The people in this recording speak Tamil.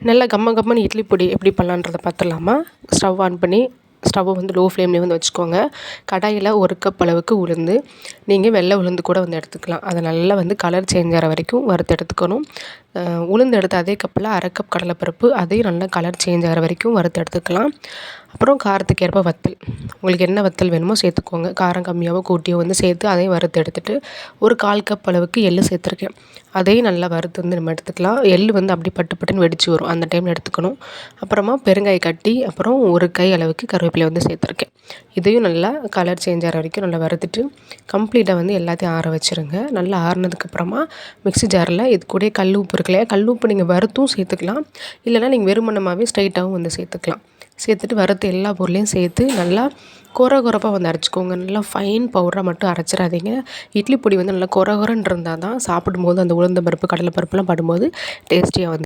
நல்லா கம்ம கம்மன்னு இட்லி பொடி எப்படி பண்ணலான்றத பார்த்துடலாமா? ஸ்டவ் ஆன் பண்ணி ஸ்டவ்வை வந்து லோ ஃப்ளேம்லேயே வந்து வச்சுக்கோங்க. கடாயில் 1 கப் அளவுக்கு உளுந்து, நீங்கள் வெள்ளை உளுந்து கூட வந்து எடுத்துக்கலாம். அதை நல்லா வந்து கலர் சேஞ்ச் ஆகிற வரைக்கும் வறுத்து எடுத்துக்கணும். உளுந்து எடுத்த அதே கப்பில் 1/2 கப் கடலைப்பருப்பு, அதையும் நல்லா கலர் சேஞ்ச் ஆகிற வரைக்கும் வறுத்து எடுத்துக்கலாம். அப்புறம் காரத்துக்கு ஏற்ப வத்தல், உங்களுக்கு என்ன வத்தல் வேணுமோ சேர்த்துக்கோங்க. காரம் கம்மியாகவோ கூட்டியோ வந்து சேர்த்து அதையும் வறுத்து எடுத்துகிட்டு, ஒரு 1/4 கப் அளவுக்கு எள்ளு சேர்த்துருக்கேன். அதையும் நல்லா வறுத்து வந்து நம்ம எடுத்துக்கலாம். எள்ளு வந்து அப்படி பட்டு பட்டுன்னு வெடிச்சு வரும், அந்த டைமில் எடுத்துக்கணும். அப்புறமா பெருங்காய கட்டி, அப்புறம் ஒரு கை அளவுக்கு கருவேப்பிலை வந்து சேர்த்துருக்கேன். இதையும் நல்லா கலர் சேஞ்ச் ஆகிற வரைக்கும் நல்லா வறுத்துட்டு கம்ப்ளீட்டாக வந்து எல்லாத்தையும் ஆற வச்சுருங்க. நல்லா ஆறுனதுக்கப்புறமா மிக்ஸி ஜாரில் இது கூட கல் உப்பு இருக்கு இல்லையா, கல் உப்பு நீங்கள் வறுத்தும் சேர்த்துக்கலாம், இல்லைனா நீங்கள் வெறுமனமாகவே ஸ்ட்ரைட்டாகவும் வந்து சேர்த்துக்கலாம். சேர்த்துட்டு வறுத்து எல்லா பொருளையும் சேர்த்து நல்லா கொரப்பாக வந்து அரைச்சிக்கோங்க. நல்லா ஃபைன் பவுடராக மட்டும் அரைச்சிடாதீங்க. இட்லி பொடி வந்து நல்லா கொரன்னு இருந்தால் தான் சாப்பிடும்போது அந்த உளுந்தம் பருப்பு கடலை பருப்புலாம் படும்போது டேஸ்டியாக வந்து